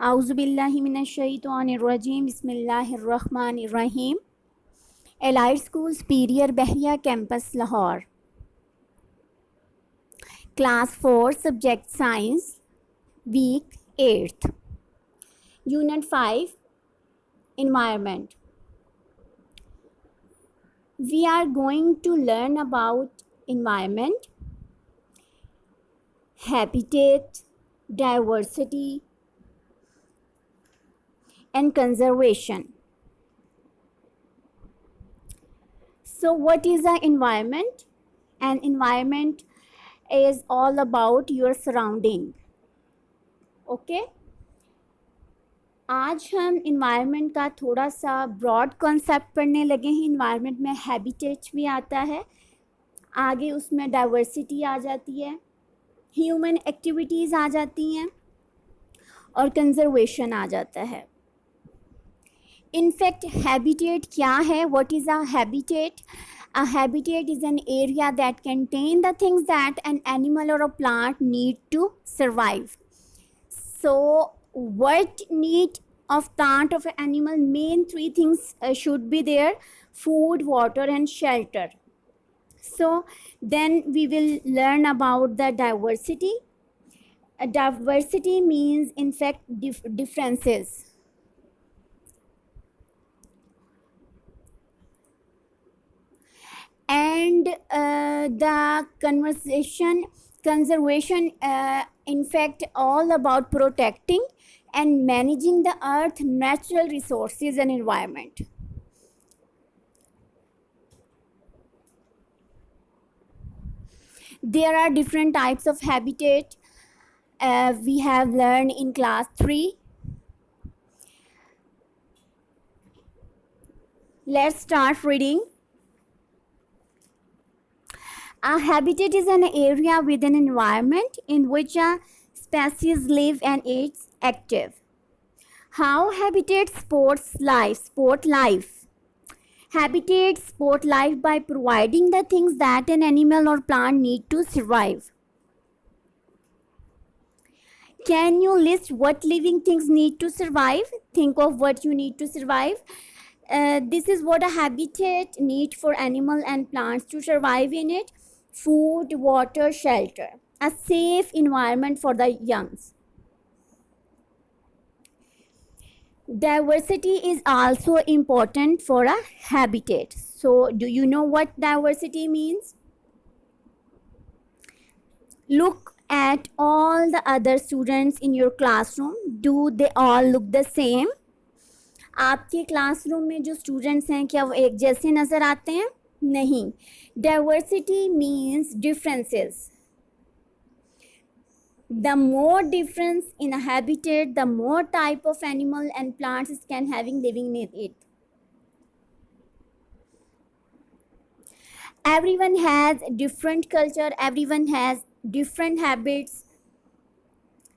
आउज़ुबिल्लाहि मिनश्शैतानिर्रजीम बिस्मिल्लाहिर्रहमानिर्रहीम। Allied School Superior Bahria campus Lahore. Class 4 subject science, week 8th, unit 5 environment. We are going to learn about environment, habitat, diversity and conservation. So what is the environment? An environment is all about your surrounding. Okay? आज हम environment का थोड़ा सा broad concept पढ़ने लगे हैं। Environment में habitat भी आता है, आगे उसमें डाइवर्सिटी आ जाती है, ह्यूमन एक्टिविटीज़ आ जाती हैं और कंजर्वेशन आ जाता है। इनफैक्ट हैबिटेट क्या है? What is a habitat? A habitat is an area that contains the things that an animal or a plant need to survive. So what need of plant of animal? Main three things should be there: food, water and shelter. So then we will learn about the diversity. Diversity means in fact differences. And the conservation in fact all about protecting and managing the earth, natural resources and environment. There are different types of habitat we have learned in class 3. Let's start reading. A habitat is an area within an environment in which a species live and is active. How habitats support life? Habitats support life by providing the things that an animal or plant need to survive. Can you list what living things need to survive? Think of what you need to survive. This is what a habitat need for animal and plants to survive in it: food, water, shelter, a safe environment for the youngs. Diversity is also important for a habitat. So do you know what diversity means? Look at all the other students in your classroom. Do they all look the same? आपके classroom में जो students हैं, क्या वो एक जैसे नज़र आते हैं? नहीं. Diversity means differences. The more difference in a habitat, the more type of animal and plants can having living in it. Everyone has different culture, everyone has different habits.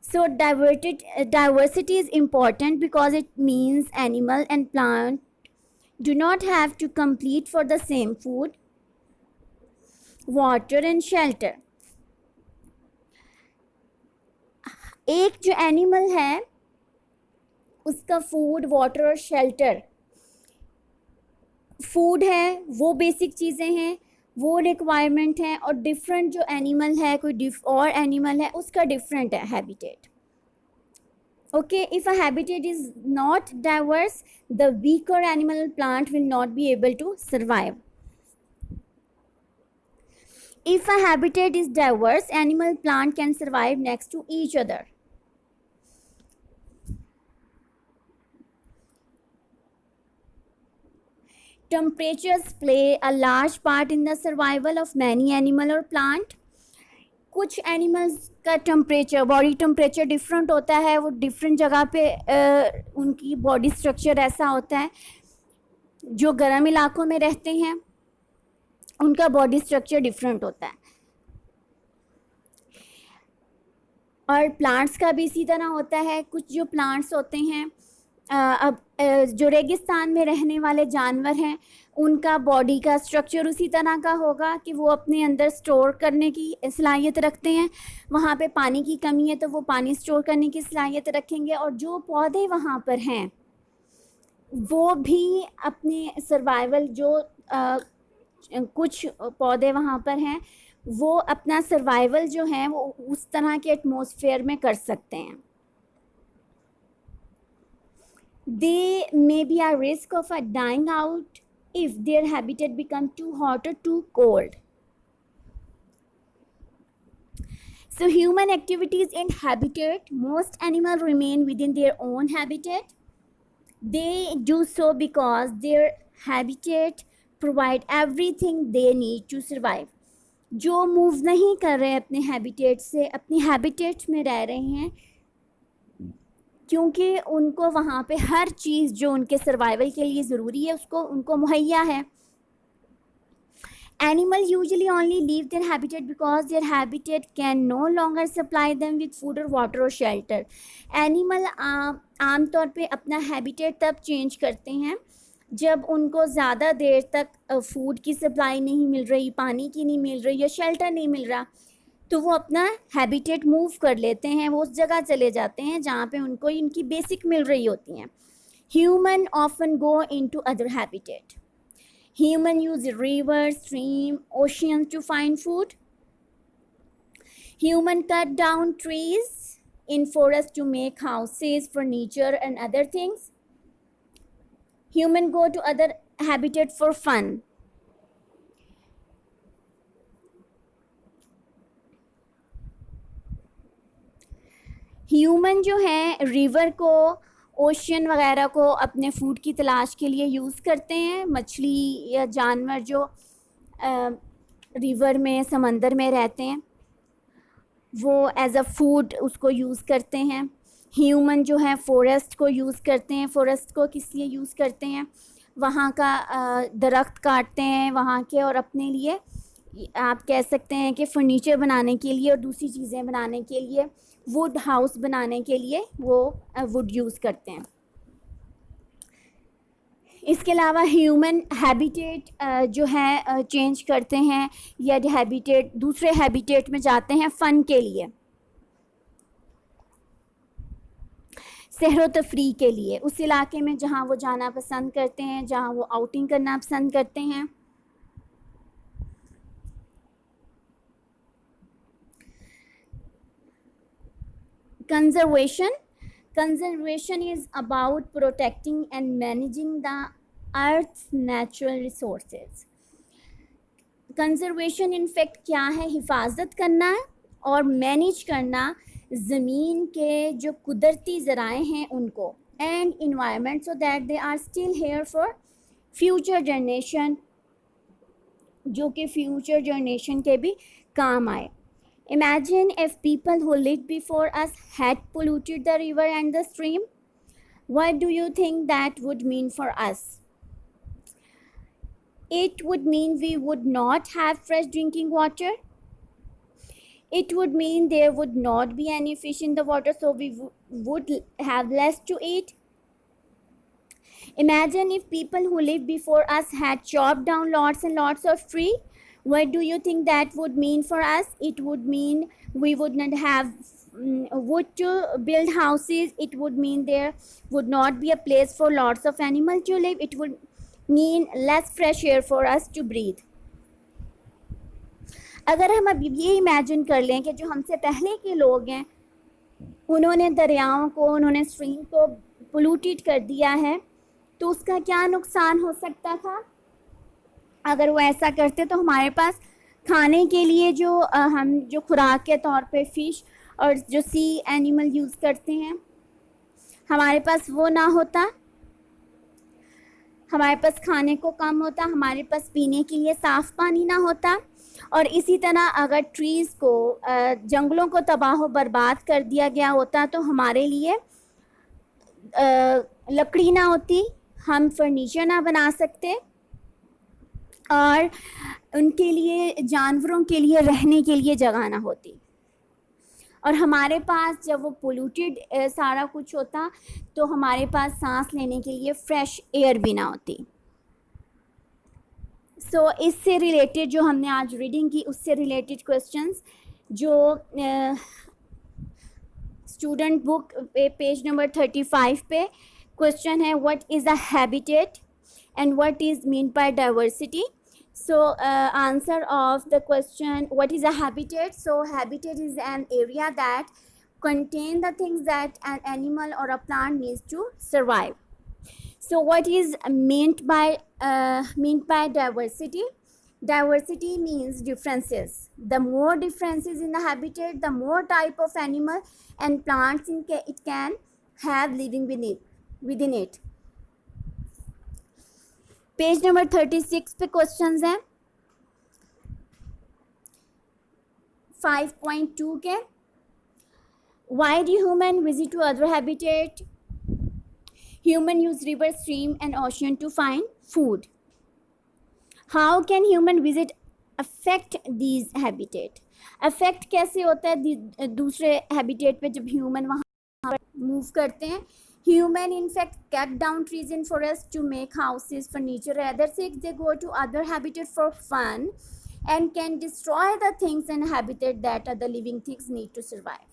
So diversity is important because it means animal and plant do not have to compete for the same food, water and shelter. एक जो animal है उसका food, water और shelter, food है वो basic चीज़ें हैं, वो रिक्वायरमेंट हैं, और डिफरेंट जो एनिमल है, कोई और एनिमल है, उसका डिफरेंट है habitat. Okay, if a habitat is not diverse, the weaker animal plant will not be able to survive. If a habitat is diverse, animal plant can survive next to each other. Temperatures play a large part in the survival of many animal or plant. कुछ animals का temperature, body temperature different होता है, वो different जगह पे उनकी body structure ऐसा होता है. जो गर्म इलाकों में रहते हैं उनका बॉडी स्ट्रक्चर डिफरेंट होता है, और प्लांट्स का भी इसी तरह होता है. कुछ जो प्लांट्स होते हैं अब जो रेगिस्तान में रहने वाले जानवर हैं उनका बॉडी का स्ट्रक्चर उसी तरह का होगा कि वो अपने अंदर स्टोर करने की सलाहियत रखते हैं। वहाँ पे पानी की कमी है तो वो पानी स्टोर करने की सलाहियत रखेंगे, और जो पौधे वहाँ पर हैं वो भी अपने सर्वाइवल कुछ पौधे वहाँ पर हैं वो अपना सर्वाइवल जो है वो उस तरह के एटमॉस्फेयर में कर सकते हैं। They may be at risk of dying out if their habitat become too hot or too cold. So human activities in habitat, most animals remain within their own habitat. They do so because their habitat provide everything they need to survive. जो move नहीं कर रहे अपने habitat से, अपनी habitat में रह रहे हैं क्योंकि उनको वहाँ पे हर चीज़ जो उनके सर्वाइवल के लिए ज़रूरी है उसको उनको मुहैया है। Animals usually only leave their habitat because their habitat can no longer supply them with food or water or shelter. Animal आम तौर पे अपना हैबिटेट तब चेंज करते हैं जब उनको ज़्यादा देर तक फूड की सप्लाई नहीं मिल रही, पानी की नहीं मिल रही या शेल्टर नहीं मिल रहा, तो वो अपना हैबिटेट मूव कर लेते हैं, वो उस जगह चले जाते हैं जहाँ पे उनको इनकी बेसिक मिल रही होती हैं। Human often go into other habitat. Human use river, stream, ocean to find food. Human cut down trees in forest to make houses, furniture and other things. Human go to other habitat for fun. Human जो है river को, ocean वगैरह को अपने food की तलाश के लिए यूज़ करते हैं। मछली या जानवर जो रिवर में, समंदर में रहते हैं वो एज अ फूड उसको यूज़ करते हैं। ह्यूमन जो है फॉरेस्ट को यूज़ करते हैं। फॉरेस्ट को किस लिए यूज़ करते हैं? वहाँ का दरख्त काटते हैं वहाँ के, और अपने लिए आप कह सकते हैं कि फर्नीचर बनाने के लिए और दूसरी चीज़ें बनाने के लिए, वुड हाउस बनाने के लिए वो वुड यूज़ करते हैं। इसके अलावा ह्यूमन हैबिटेट जो है चेंज करते हैं या हैबिटेट दूसरे हैबिटेट में जाते हैं फ़न के लिए, सहरो तफरी के लिए, उस इलाके में जहाँ वो जाना पसंद करते हैं, जहाँ वो आउटिंग करना पसंद करते हैं। Conservation is about protecting and managing the earth's natural resources. Conservation in fact क्या है? हिफाजत करना है और मैनेज करना ज़मीन के जो कुदरती ज़राए हैं उनको, and environment, so that they are still here for future generation, जो कि फ्यूचर जनरेशन के भी काम आए। Imagine if people who lived before us had polluted the river and the stream. What do you think that would mean for us? It would mean we would not have fresh drinking water. It would mean there would not be any fish in the water, so we would have less to eat. Imagine if people who lived before us had chopped down lots and lots of trees. What do you think that would mean for us? It would mean we would not have wood to build houses. It would mean there would not be a place for lots of animals to live. It would mean less fresh air for us to breathe. अगर हम अब ये imagine कर लें कि जो हमसे पहले के लोग हैं उन्होंने दरियाओं को, उन्होंने स्ट्रीम को पोल्यूटेड कर दिया है, तो उसका क्या नुकसान हो सकता था? अगर वो ऐसा करते तो हमारे पास खाने के लिए जो हम जो खुराक के तौर पे फ़िश और जो सी एनिमल यूज़ करते हैं, हमारे पास वो ना होता, हमारे पास खाने को कम होता, हमारे पास पीने के लिए साफ़ पानी ना होता। और इसी तरह अगर ट्रीज़ को, जंगलों को तबाह बर्बाद कर दिया गया होता तो हमारे लिए लकड़ी ना होती, हम फर्नीचर ना बना सकते, और उनके लिए, जानवरों के लिए रहने के लिए जगह ना होती। और हमारे पास जब वो पोल्यूटेड सारा कुछ होता तो हमारे पास सांस लेने के लिए फ्रेश एयर भी ना होती. सो इससे रिलेटेड जो हमने आज रीडिंग की उससे रिलेटेड क्वेश्चंस जो स्टूडेंट बुक पे पेज नंबर 35 पे क्वेश्चन है, what is a habitat and what is meant by diversity. So answer of the question, what is a habitat? So habitat is an area that contain the things that an animal or a plant needs to survive. So what is meant by diversity? Diversity means differences. The more differences in the habitat, the more type of animal and plants it can have living within it. Page number 36 पे questions हैं 5.2 के. Why do human visit to other habitat? Human use river, stream and ocean to find food. How can human visit affect these habitat? Affect कैसे होता है दूसरे habitat पे जब human वहाँ move करते हैं? Human in fact cut down trees in forest to make houses, furniture, rather they go to other habitat for fun and can destroy the things and habitat that other living things need to survive.